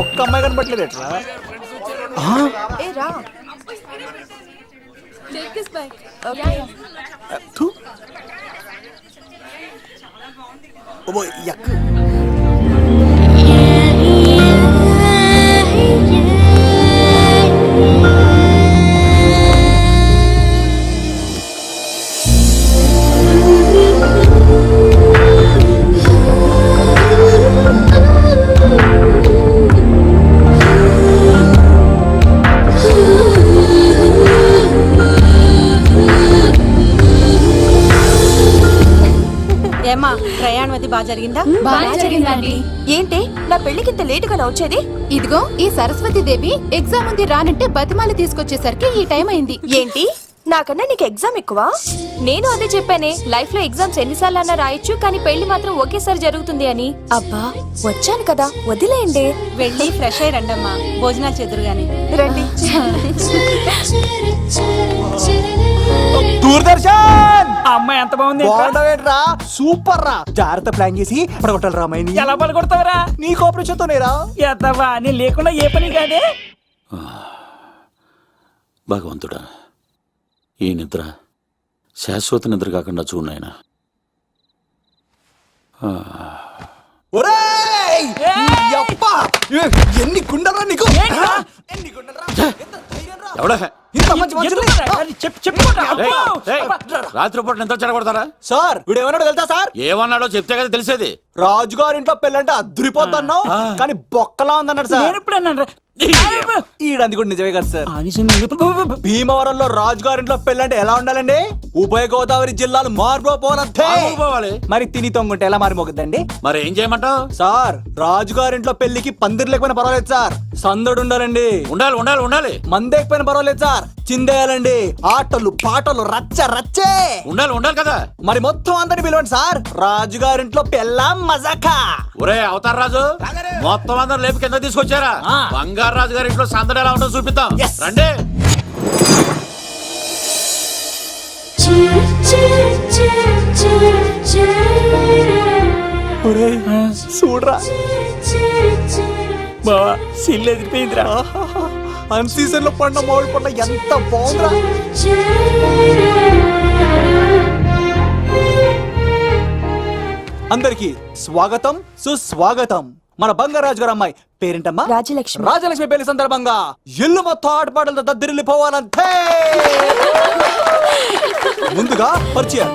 ఒక్క అమ్మాయి కనపట్లేదు ఎట్లా ఏ రా టేక్ దిస్ బ్యాక్ ఓకే ఓ యక్ ఏమ్మా ప్రయాణం అది బాగా జరిగిందా? బాగా జరిగిందండి. ఏంటి నా పెళ్లికి ఇంత లేటుగా వచ్చేది? ఇదిగో ఈ సరస్వతి దేవి ఎగ్జామ్ ఉంది రానంటే బతిమాలి తీసుకొచ్చేసరికి ఈ టైం అయింది. ఏంటి నాకన్నా నీకు ఎగ్జామ్ ఎక్కువ? నేను అదే చెప్పానే, లైఫ్ లో ఎగ్జామ్స్ ఎన్నిసార్లు అన్నా రాయొచ్చు, కానీ పెళ్లి మాత్రం ఒకేసారి జరుగుతుంది అని. అబ్బా వచ్చాను కదా వదిలేయండి. వెళ్ళి ఫ్రెష్ అయ్యి రండమ్మా, భోజనాలు చెదురు గాని రండి. దూరదర్శన్ అమ్మాయి ఎంత బాగుంది. బాగుండవేట్రా, సూపర్ రా. జాగ్రత్త ప్లాన్ చేసి పడగొట్టాలి రామాయణి. ఎలా పడగొడతావరా? నీ కోఆపరేషన్ తోనేరా. ఎత్తవా నేను లేకుండా ఏ పని కాదే. భగవంతుడా, ఈ నిద్ర శాశ్వత నిద్ర కాకుండా చూడాయన. ఒరేయ్ యప్పా, ఎన్ని గుండెలరా నీకు? ఎన్ని గుండెలరా? ఎంత ధైర్యం రా? ఎవడా ఇంత మంచి మనుషుల్ని? రాత్రిపూట నిద్ర చెడగొడతారా? సార్ వీడు ఏమన్నాడు తెలుసా సార్? ఏమన్నాడో చెప్తే కదా తెలిసేది. రాజుగారి ఇంట్లో పెళ్ళంటే అద్దరిపోతున్నావు, కానీ బొక్కలా ఉందన్నాడు సార్. నేను ఇప్పుడు అన్నాను ఈడంది కూడా నిజమే కదా సార్. భీమవరంలో రాజుగారింట్లో పెళ్ళంటే ఎలా ఉండాలండి? ఉభయ గోదావరి జిల్లాలు మారిపోవాలంటే మరి తిని తొంగుంటే ఎలా మారిపోతుందండి? మరి ఏం చేయమంటావు? సార్ రాజుగారింట్లో పెళ్లికి పందిరి లేకపోయినా పర్వాలేదు సార్, సందడు ఉండాలండి. ఉండాలి ఉండాలి ఉండాలి. మందేకపోయినా పర్వాలేదు సార్, చిందేయాలండి. ఆటలు పాటలు రచ్చ రచ్చే ఉండాలి ఉండాలి కదా. మరి మొత్తం అందరిని పిలవండి సార్, రాజుగారింట్లో పెళ్ళాం మజాకా. ఒరే అవతార్ రాజు, మొత్తం అందరు లేపు కింద తీసుకొచ్చారా? బంగారు రాజు గారి ఇంట్లో సందడి ఎలా ఉంటుందో చూపిద్దాం రండి. చూడరా బావా, సిల్లు ఎదిరిపోయిందిరా. అన్ సీజన్ లో పడిన మామిడి పండ్ల ఎంత బాగుందిరా. అందరికి స్వాగతం సుస్వాగతం. మన బంగారాజు గారు అమ్మాయి పేరేంటమ్మా? రాజలక్ష్మి. రాజలక్ష్మి పెళ్లి సందర్భంగా ఇల్లు మొత్తం ఆటపాటలతో దద్దరిల్లిపోవాలంటే ముందుగా పరిచయం.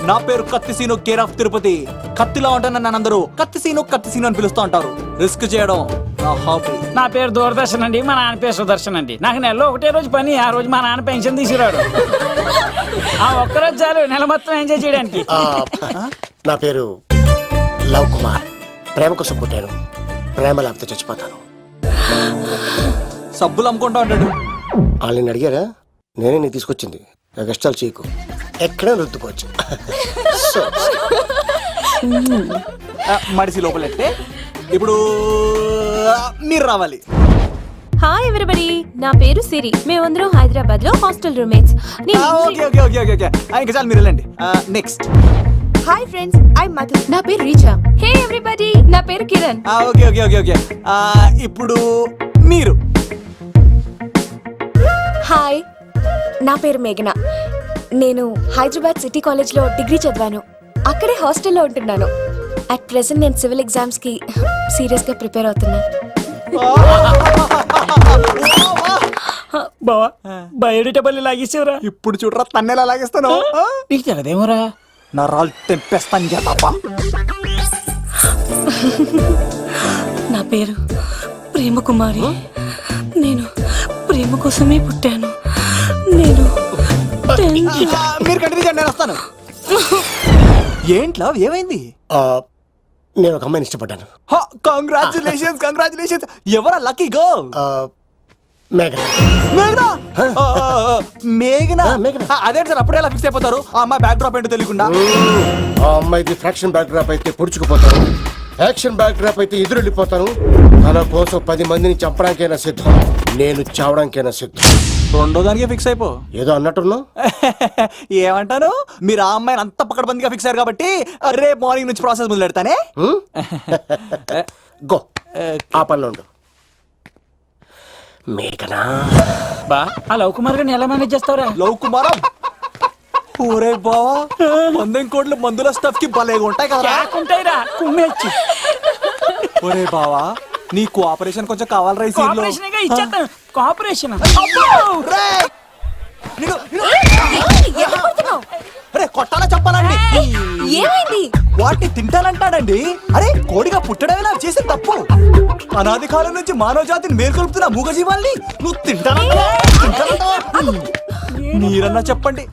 నా పేరు కత్తిసీను, కేర్ ఆఫ్ తిరుపతి. కత్తిలా ఉంటాను నన్ను అందరూ కత్తిసీను కత్తిసీను అని పిలుస్తూ ఉంటారు. రిస్క్ చేయడం నా హాబీ. నా పేరు దూరదర్శన్ అండి, మా నాన్న పేరు సుదర్శన్ అండి. నాకు నెలలో ఒకటే రోజు పని, ఆ రోజు మా నాన్న పెన్షన్ తీసుకురాడు. ఆ ఒక్కరోజు చాలు నెల మొత్తం ఎంజాయ్ చేయడానికి. నా పేరు లవ్ కుమార్. ప్రేమ కోసం పుట్టాను, ప్రేమ లేకపోతే చచ్చిపోతాను. సబ్బులు అమ్ముకుంటా ఉంటాడు. వాళ్ళని అడిగారా? నేనే నీ తీసుకొచ్చింది. కష్టాలు చేయకు, ఎక్కడ రుద్దుకోవచ్చు. మడిసి లోపలెట్టే ఇప్పుడు మీరు రావాలి. హాయ్ ఎవ్రీబడి, నా పేరు సిరి. మేమందరం హైదరాబాద్ లో hostel roommates. Okay okay okay okay ఇంకా చాలు, మీరు వెళ్ళండి. Next. Hi friends, I Madhu. నా పేరు రీచా. హే ఎవ్రీబడి, నా పేరు Kiran. Okay okay okay okay ఇప్పుడు మీరు. హాయ్, నా పేరు మేఘన. నేను హైదరాబాద్ సిటీ కాలేజ్ లో డిగ్రీ చదివాను. అక్కడే హాస్టల్లో ఉంటున్నాను. అట్ ప్రెసెంట్ నేను సివిల్ ఎగ్జామ్స్ కి సీరియస్ గా ప్రిపేర్ అవుతున్నా. బావా, బయోడేటా పల్లి లాగేసేవరా. ఇప్పుడు చూడరా తన్నెలా లాగేస్తాను. నీకు తెగదేమోరా. నా రాళ్ళు తెంపేస్తాను చేపా. నా పేరు ప్రేమ కుమారి. నేను ప్రేమ కోసమే పుట్టాను. నేను మీరు కంటిన్యూ చేయండి, నేను వస్తాను. ఏంట్లో ఏమైంది? నేను ఒక అమ్మాయిని ఇష్టపడ్డాను. Congratulations congratulations. ఎవరా లక్కీ గర్ల్? మేఘన. మేఘనా? మేఘనా? మేఘన. అదే సార్, అప్పుడే ఎలా ఫిక్స్ అయిపోతారు? ఆ అమ్మాయి బ్యాక్ డ్రాప్ ఏంటో తెలియకుండా. ఆ అమ్మాయిది ఫ్రాక్షన్ బ్యాక్ డ్రాప్ అయితే పొడుచుకుపోతాను, యాక్షన్ బ్యాక్ డ్రాప్ అయితే ఎదురెళ్ళిపోతాను. తన కోసం 10 మందిని చంపడానికైనా సిద్ధం, నేను చావడానికైనా సిద్ధం. రెండో దానికే ఫిక్స్ అయిపో. ఏదో అన్నట్టున్నావు. ఏమంటాను, మీరు ఆ అమ్మాయిని అంత పక్కడబందిగా ఫిక్స్ అయ్యారు కాబట్టి రేపు మార్నింగ్ నుంచి ప్రాసెస్ మొదలు పెడతానే. గో. ఆ పనిలో ఉండు. మేఘనా బా ఆ లవ్ కుమార్ గారిని ఎలా మేనేజ్ చేస్తావురా? లవ్ కుమారం ఊరే బావా 100 కోట్ల మందుల స్టఫ్ కి భలేగా ఉంటాయి కదా. ఉంటాయిరా కుమ్మేచ్చి ఒరే బావా నీ కోఆపరేషన్ కొంచెం కావాలి రైస్ కోఆపరేషన్ గా ఇచ్చేస్తాను. కోఆపరేషన్ అరే కొట్టాలా చెప్పాలండి ఏమైంది? వాటిని తింటానంటాడండి. అరే కోడిగా పుట్టడమే నాకు చేసిన తప్పు. అనాది కాలం నుంచి మానవ జాతిని మేల్కొల్పుతున్న మూగజీవాల్ని నువ్వు తింటానంటావా? మీరన్నా చెప్పండి,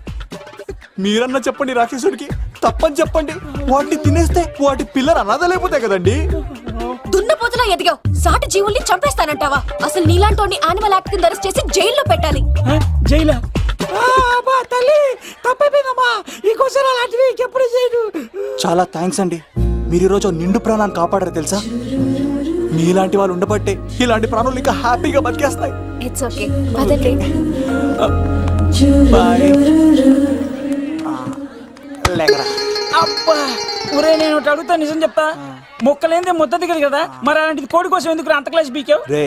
మీరన్నా చెప్పండి రాక్షసుడికి తప్పని చెప్పండి. వాటిని తినేస్తే వాటి పిల్లలు అనాథలైపోతాయి కదండి. దున్నపోతులా ఎదిగావు, సాటి జీవుల్ని చంపేస్తానంటావా? అసలు నీలాంటి యానిమల్ యాక్ట్ కింద అరెస్ట్ చేసి జైల్లో పెట్టాలి. జైలా తల్లి తప్పైపోయిందమ్మా. ఇంకోసారి అలాంటివి ఎప్పుడు చేయడు. చాలా థ్యాంక్స్ అండి, మీరు ఈరోజు నిండు ప్రాణాన్ని కాపాడారు తెలుసా. మీలాంటి వాళ్ళు ఉండబట్టే ఇలాంటి ప్రాణులు ఇంకా హ్యాపీగా బతికేస్తాయి. ఇట్స్ ఓకే, అదండి. బాయ్. లేకరా. అబ్బా ఒరే నేను ఒకటి అడుగుతా, నిజం చెప్తా. మొక్కలేందే ముద్ద దిగదు కదా, మరి అలాంటిది కోడి కోసం ఎందుకు అంత క్లాస్ బీకావు? రే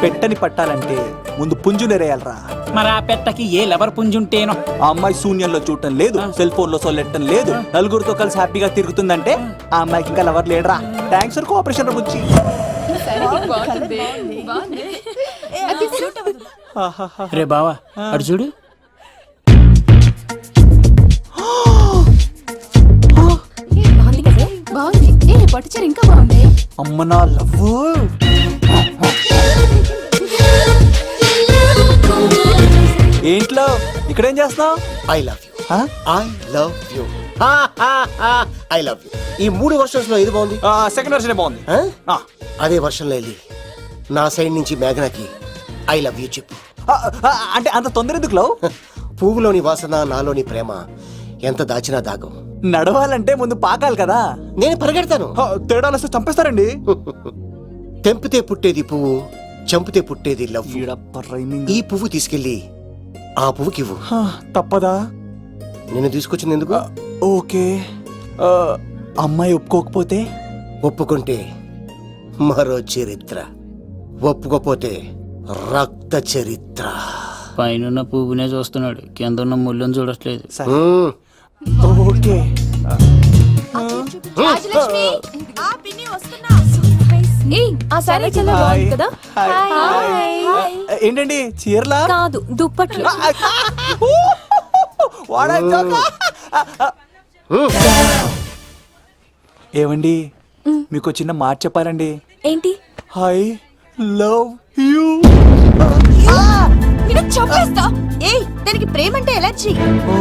పెట్టని పట్టాలంటే ముందు పుంజు నెరేయాలరా. మరి ఆ పెట్టకి ఏ లవర్ పుంజుంటేనో. ఆ అమ్మాయి శూన్యంలో చూడటం లేదు, సెల్ ఫోన్ లో సొల్లెట్టడం లేదు, నలుగురితో కలిసి హ్యాపీగా తిరుగుతుందంటే ఆ అమ్మాయికి ఇంకా లవర్ లేడరా. థ్యాంక్స్ ఫర్ కోఆపరేషన్ గురించి. రే బావా అడు చూడు. బాగుంది కదా? బాగుంది. ఏ పట్టుచీర ఇంకా బాగుంది. అమ్మ నా లవ్. ఏంట్లో ఇక్కడేం చేస్తున్నావు? I love you, I love you, I love you. ఈ 3 వర్షన్స్ లో ఏది బాగుంది? సెకండ్ వర్షన్ బాగుంది. ఆ? అదే వర్షంలో వెళ్ళి నా సైడ్ నుంచి మేఘనాకి ఐ లవ్ యూ చెప్పు. అంటే అంత తొందర ఎందుకు లవ్? పువ్వులోని వాసన నాలోని ప్రేమ ఎంత దాచినా దాగం. నడవాలంటే ముందు పాకాలి కదా. నేను పరిగెడతాను. తేడాలు వస్తే చంపేస్తారండి. తెంపితే పుట్టేది పువ్వు, చంపితే పుట్టేది లవ్. ఈ పువ్వు తీసుకెళ్ళి ఆ పువ్వుకి ఇవ్వు. తప్పదా? నేను తీసుకొచ్చింది ఎందుకు? ఓకే. అమ్మాయి ఒప్పుకోకపోతే? ఒప్పుకుంటే మరో చరిత్ర, ఒప్పుకోపోతే రక్త చరిత్ర. పైన పువ్వునే చూస్తున్నాడు, కింద ఉన్న ముళ్ళని చూడట్లేదు. ఓకే. రాజలక్ష్మి, ఏయ్, ఆ సారీ చాలా బాగుంది కదా? హాయ్. ఏంటండి చీరలా? కాదు, దుప్పట్లు. వాడా జోకా? ఏమండి మీకు చిన్న మాట చెప్పాలండి. ఏంటి? I love you. నిన్ను చంపేస్తా. ఏయ్, దానికి ప్రేమ అంటే ఎలర్జీ. ఓ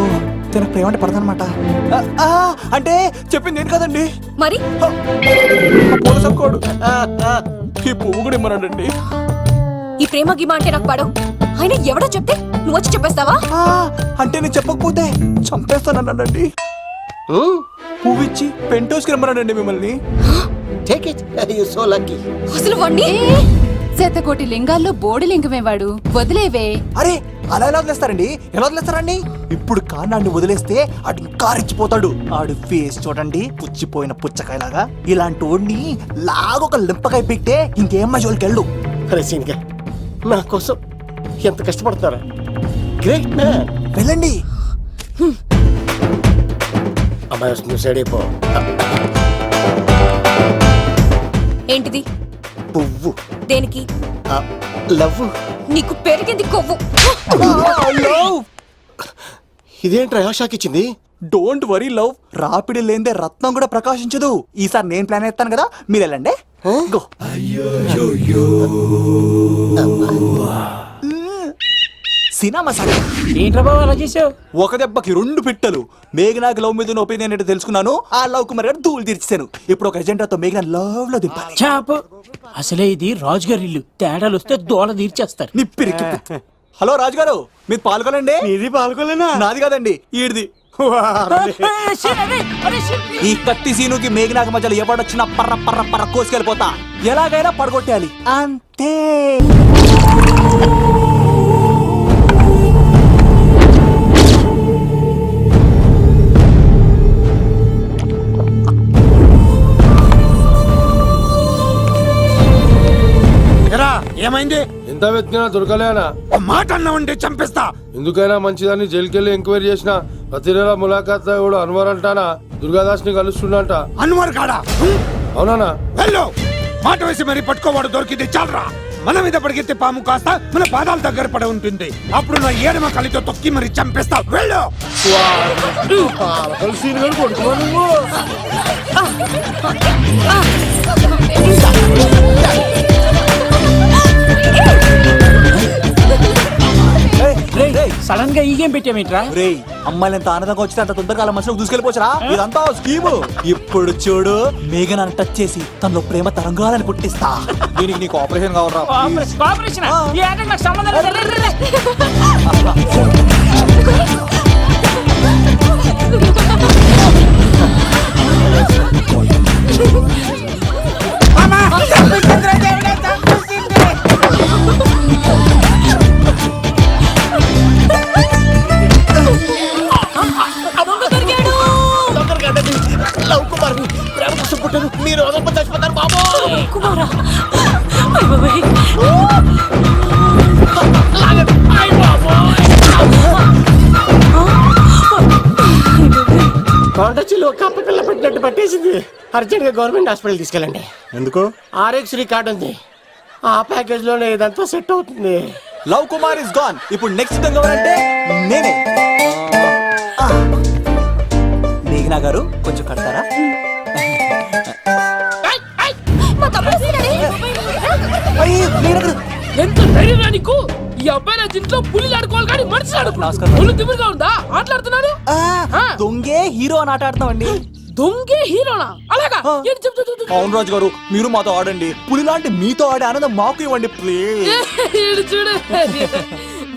తనకు ప్రేమ అంటే పడదనమాట. అంటే చెప్పింది ఏంటి కదండి. మరి పోలసంకోడు ఈ పువ్వు కూడా ఇమ్మన్నాడండి. ఈ ప్రేమ గిమ అంటే నాకు పడవు. అయినా ఎవడో చెప్తే నువ్వు వచ్చి చెప్పేస్తావా? అంటే నేను చెప్పకపోతే చంపేస్తానన్నాడండి. పువ్వు ఇచ్చి పెంటోస్కి రమ్మన్నాడండి మిమ్మల్ని. Take it, you so lucky. అసలు వాణ్ణి శతకోటి లింగాల్లో బోడి లింగమే వాడు. వదిలేవే. అరే అలా ఎలా వదిలేస్తారండి? ఎలా వదిలేస్తారండి? ఇప్పుడు కాన్నాడిని వదిలేస్తే ఆడు ఇంకా రెచ్చిపోతాడు. ఆడు ఫేస్ చూడండి, పుచ్చిపోయిన పుచ్చకాయలాగా. ఇలాంటి వాడిని లాగొక లింపకాయ పెట్టే ఇంకేం మజోలికి వెళ్ళు. అరే సీన్గా నా కోసం ఎంత కష్టపడతారా? Great man. వెళ్ళండి. అమ్మాయి వస్తుంది, సైడ్ అయిపో. ఏంటిది? పువ్వు. దేనికి? లవ్. నీకు పెరిగింది కొవ్వు. ఇదేంట్రా షాక్ ఇచ్చింది? డోంట్ వరీ లవ్, రాపిడి లేదే రత్నం కూడా ప్రకాశించదు. ఈసారి నేను ప్లాన్ ఎత్తాను కదా, మీరు వెళ్ళండి. గో. సినిమా సార్ ఏంట్రా బాబు అలా చేసావు? ఒక దెబ్బకి 2 పిట్టలు. మేఘనాకి లవ్ మీద ఉన్న ఒపీనియన్ ఏంటో తెలుసుకున్నాను. ఆ లవ్ కుమార్ గారు ధూళి తీర్చాను. ఇప్పుడు ఒక ఎజెండాతో మేఘనా లవ్ లో దింపాలి. చాపు. అసలే ఇది రాజుగారి ఇల్లు, తేడాలు వస్తే దోళ తీర్చేస్తారు. నిప్పిరికి. హలో రాజుగారు, మీరు పాల్గొనండి. ఇది పాల్గొలేనా? నాది కాదండి, ఈడిది. ఈ కత్తి సీనుకి మేఘనాకి మధ్యలో ఎవడొచ్చినా పర్ర పర్ర పర్ర కోసుకెళ్ళిపోతా. ఎలాగైనా పడగొట్టాలి అంతే. ఏమైంది? ఎంత వెతికినా దొరకలేనా? మాట అన్నావంటే చంపేస్తా. ఎందుకైనా మంచిదని జైలుకెళ్ళి ఎంక్వైరీ చేసిన ప్రతి నెల ములాఖాత్ కూడా అన్వర్ అంటానా దుర్గాదాస్ ని కలుస్తుండంట. అన్వర్ కాడా? అవునా? వెళ్ళు. మాట వేసి మరి పట్టుకోవాడు దొరికింది చాలరా. మన మీద పడిగితే పాము కాస్త మన పాదాల దగ్గర పడి ఉంటుంది. అప్పుడు నా ఏడమ కలితో తొక్కి మరి చంపేస్తా. వెళ్ళు. సడన్ గా ఈ గేమ్ పెట్టామేంట్రా? రేయ్ అమ్మాయిలు ఎంత ఆనందంగా వచ్చితే అంత తొందరగా అలా మనసులోకి దూసుకెళ్ళిపోవచ్చురా. ఇదంతా స్కీము. ఇప్పుడు చూడు మేఘన టచ్ చేసి తనలో ప్రేమ తరంగాలని పుట్టిస్తా. దీనికి నీకు ఆపరేషన్ కావాలరా. కోఆపరేషన్ ఈ ఆటకు నాకు సంబంధం లేదు. రే, రే, రే. మీరు చచ్చిపోతారు బాబు. కుమారా అయ్ బాబోయ్. కొండచిలో కప్ప పిల్ల పెట్టినట్టు పట్టేసింది. అర్జెంట్ గా గవర్నమెంట్ హాస్పిటల్ తీసుకెళ్ళండి. ఎందుకు? ఆర్ఎక్స్ కార్డు ఉంది, ఆ ప్యాకేజ్ లోనే ఇదంతా సెట్ అవుతుంది. Love Kumar is gone. ఇప్పుడు నెక్స్ట్ ఎవరంటే నేనే. మేఘనా గారు కొంచెం కడతారా? అయ్యి, మేఘనా గారు. ఎంత ధైర్యం నీకు? ఈ అబ్బాయి నా ఇంట్లో పులిలు ఆడుకోవాలి కానీ మనిషి నమస్కారం. పులి తిమ్మిరిగా ఉందా? ఆటలాడుతున్నాను. దొంగే హీరో అని ఆట ఆడుతున్నామండి. దొంగే హీరోనా? అలాగా? ఏంటి చెప్పు, చెప్పు, చెప్పు. అవును రాజు గారు, మీరు మాతో ఆడండి. పులి లాంటి మీతో ఆడే ఆనందం మాకు ఇవ్వండి ప్లీజ్. ఈడు చూడు,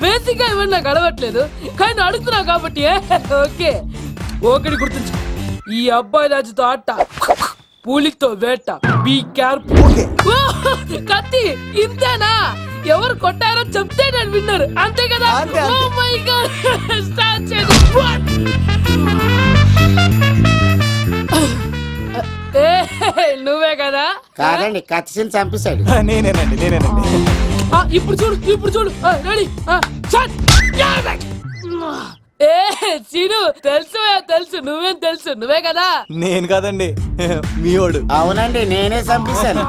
బేసిక్ గా ఇవన్నీ నాకు అడగట్లేదు కానీ అడుగుతున్నావు కాబట్టి ఓకే. ఒకటి గుర్తుంచు, ఈ అబ్బాయి రాజుతో ఆట, పులితో వేట. Be careful. కత్తి ఇంతేనా? ఎవరు కొట్టారో చెప్తే నేను విన్నారు, అంతే కదా? అంతే, అంతే. ఓ మై గాడ్, స్టార్ట్ చేయండి. నువ్వే కదా? కాదండి, కత్తిని చంపేశాడు. నేనేనండి. ఇప్పుడు చూడు, ఇప్పుడు చూడు. రెడీ? ఏ సీను, తెలుసు నువ్వేం తెలుసు, నువ్వే కదా? నేను కాదండి, మీవాడు. అవునండి, నేనే చంపేశాను.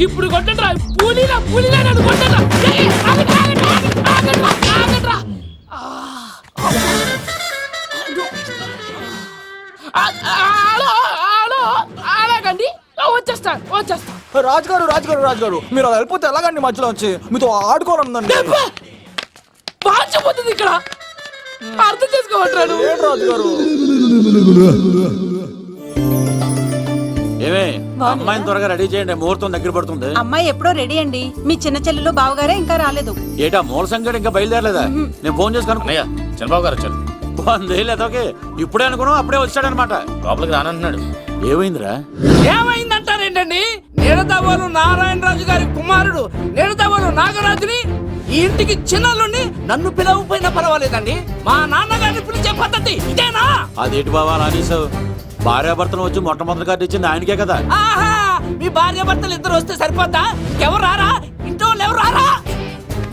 ఇప్పుడు కొట్టండి రా. పూలీలా నన్ను కొట్టండి రా. ఆగండ్రా. అలాగండి, వచ్చేస్తా. రాజుగారు మీరు అలా వెళ్ళిపోతే ఎలాగండి? మధ్యలో వచ్చి మీతో ఆడుకోవాలనుందండి. పాచిపోతుంది ఇక్కడ, అర్థం చేసుకోవట్రాడు. రాజుగారు, ఏమే అమ్మాయిని త్వరగా రెడీ చేయండి, ముహూర్తం దగ్గర పడుతుంది. అమ్మాయి ఎప్పుడో రెడీ అండి. మీ చిన్న చెల్లెలు బావగారే ఇంకా రాలేదు. ఏటా మూల సంగడి ఇంకా బయలుదేరలేదా? నేను ఫోన్ చేసి కనుక్కున్నాయా. చంద్రబాబు గారు వచ్చారు. లేదోకే ఇప్పుడే అనుకున్నాం, అప్పుడే వచ్చాడనమాట. లోపలికి రానంటున్నాడు. ఏమైందిరా? ఏమైందంటారేంటండి? నిడదవోలు నారాయణరాజు గారి కుమారుడు నిడదవోలు నాగరాజుని ఈ ఇంటికి చిన్నల్లుండి నన్ను పిలవకపోయినా పర్వాలేదండి, మా నాన్నగారిని పిలిచే పద్ధతి ఇదేనా? అదేంటి బాబా అలా అనేసావు? భార్యాభర్తలు వచ్చి మొట్టమొదటి కార్డు ఇచ్చింది ఆయనకే కదా. ఆహా, మీ భార్య భర్తలు ఇద్దరు వస్తే సరిపోద్దా? ఎవరు రారా? ఇంట్లో వాళ్ళు ఎవరు రారా?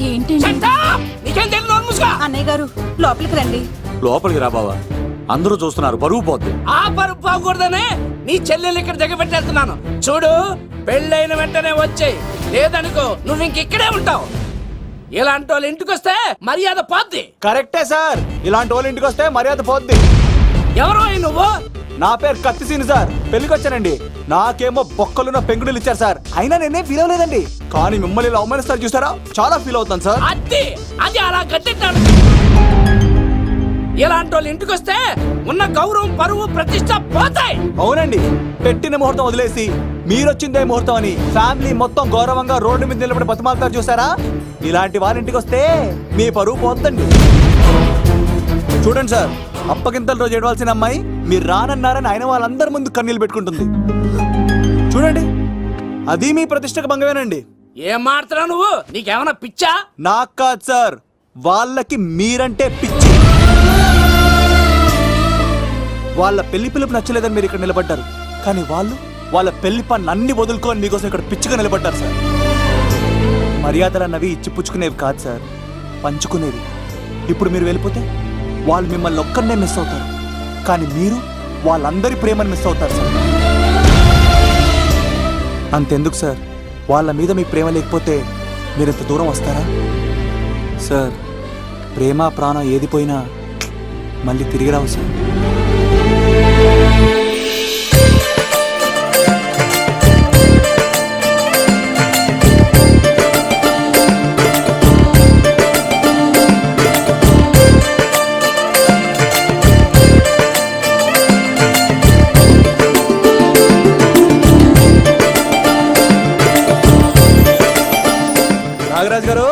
ఏంటి Shut up! నీకేం తెలియదు, నోరు మూసుకో. అన్నయ్య గారు లోపలికి రండి. లోపలికి రా బావా, అందరూ చూస్తున్నారు, బరువు పోద్ది. ఆ పరుపు పోకూడదనే నీ చెల్లెలు ఇక్కడ దిగబెట్టేస్తున్నాను. చూడు, పెళ్ళైన వెంటనే వచ్చేయి, లేదనుకో నువ్వు ఇంకెక్కడే ఉంటావు. ఇలాంటి వాళ్ళు ఇంటికి వస్తే మర్యాద పోద్ది. కరెక్టే సార్, ఇలాంటి వాళ్ళ ఇంటికి వస్తే మర్యాద పోద్ది. ఎవరో నువ్వు? నా పేరు కత్తిసీని సార్, పెళ్లికి వచ్చానండి. నాకేమో బొక్కలున్న పెంగుడులు ఇచ్చారు సార్, అయినా నేనే ఫీల్ అవ్వలేదండి. కానీ మిమ్మల్ని ఇలా అవమానిస్తారు చూసారా, చాలా ఫీల్ అవుతాను సార్. అది అలా గట్టెట్టాడు. ఇలాంటి వాళ్ళు ఇంటికి వస్తే ఉన్న గౌరవం, పరువు, ప్రతిష్ట పోతాయి. అవునండి, పెట్టిన ముహూర్తం వదిలేసి మీరొచ్చిందే ముహూర్తం అని ఫ్యామిలీ మొత్తం గౌరవంగా రోడ్డు మీద నిలబడి బతిమాలుతారు చూసారా, ఇలాంటి వారి ఇంటికి వస్తే మీ పరువు పోతండి. చూడండి సార్, అప్పగింతల రోజు ఏడవలసిన అమ్మాయి మీరు రానన్నారని ఆయన వాళ్ళందరి ముందు కన్నీళ్ళు పెట్టుకుంటుంది. చూడండి, అది మీ ప్రతిష్టకు భంగమేనండి. ఏం మాట్లాడుతున్నావు నువ్వు? నీకేమన్నా పిచ్చా? నాకు కాదు సార్, వాళ్ళకి మీరంటే పిచ్చి. వాళ్ళ పెళ్లి పిలుపు నచ్చలేదని మీరు ఇక్కడ నిలబడ్డారు, కానీ వాళ్ళు వాళ్ళ పెళ్లి పనులు అన్ని వదులుకొని మీకోసం ఇక్కడ పిచ్చిగా నిలబడ్డారు సార్. మర్యాదలు అన్నవి ఇచ్చిపుచ్చుకునేవి కాదు సార్, పంచుకునేవి. ఇప్పుడు మీరు వెళ్ళిపోతే వాళ్ళు మిమ్మల్ని ఒక్కరినే మిస్ అవుతారు, కానీ మీరు వాళ్ళందరి ప్రేమను మిస్ అవుతారు సార్. అంతెందుకు సార్, వాళ్ళ మీద మీకు ప్రేమ లేకపోతే మీరు ఇంత దూరం వస్తారా సార్? ప్రేమ ప్రాణం ఏది పోయినా మళ్ళీ తిరిగి రావు సార్. నాగరాజ్ గారు,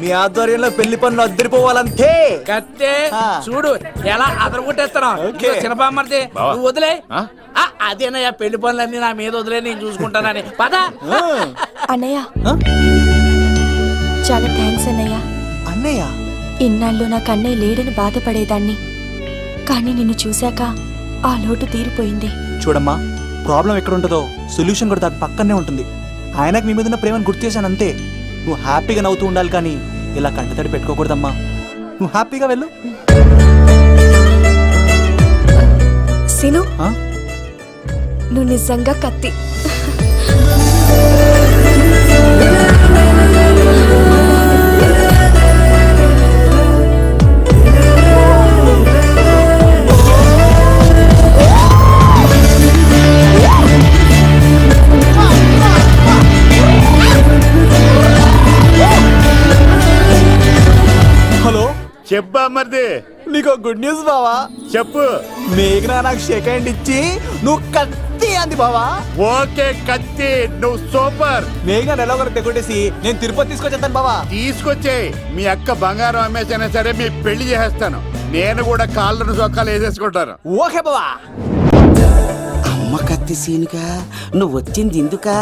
మీ ఆధ్వర్యంలో పెళ్లి పనులు అద్దరిపోవాలంతే. కత్తే ఆ. చూడు ఎలా అదరగొట్టేస్తాను. ఓకే. చిన్నపామర్ది బావా. నువ్వు వదిలే. ఆ? అదేనయ్యా పెళ్లి పనులన్నీ నా మీద వదిలే, నేను చూసుకుంటానని. పదా అన్నయ్య ఆ? చాలా థ్యాంక్స్ అన్నయ్య. అన్నయ్య ఇన్నాళ్ళు నాకు అన్నయ్య లేడని బాధపడేదాన్ని, కానీ నిన్ను చూశాక ఆ లోటు తీరిపోయింది. చూడమ్మా, ప్రాబ్లం ఎక్కడ ఉంటుందో సొల్యూషన్ కూడా దాని పక్కనే ఉంటుంది. ఆయనకు మీ మీద ఉన్న ప్రేమను గుర్తు చేశాను అంతే. నువ్వు హ్యాపీగా నవ్వుతూ ఉండాలి, కానీ ఇలా కంటతడి పెట్టుకోకూడదమ్మా. నువ్వు హ్యాపీగా వెళ్ళు. సిను, ఆ? నువ్వు నిజంగా కత్తి. హలో, చెప్పా మరిది, నీకు గుడ్ న్యూస్ బావా. చెప్పు. మేఘనా నాకు షేక్ హ్యాండ్ ఇచ్చి నువ్వు కత్తి అంది బావా. ఓకే కత్తి, నువ్వు సూపర్. మేఘనా ఎలా ఒకరు తెగొట్టేసి నేను తిరుపతి తీసుకొచ్చేస్తాను బావా. తీసుకొచ్చే మీ అక్క బంగారం అమ్మేసైనా సరే మీ పెళ్లి చేసేస్తాను. నేను కూడా కాళ్ళను చొక్కాలు వేసేసుకుంటాను. ఓకే బావా. అమ్మ కత్తి సీనుగా నువ్వు వచ్చింది ఎందుకా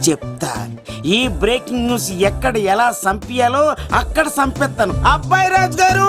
చెప్తా. ఈ బ్రేకింగ్ న్యూస్ ఎక్కడ ఎలా సంపియాలో అక్కడ సంపెత్తాను. అబ్బాయి రాజు గారు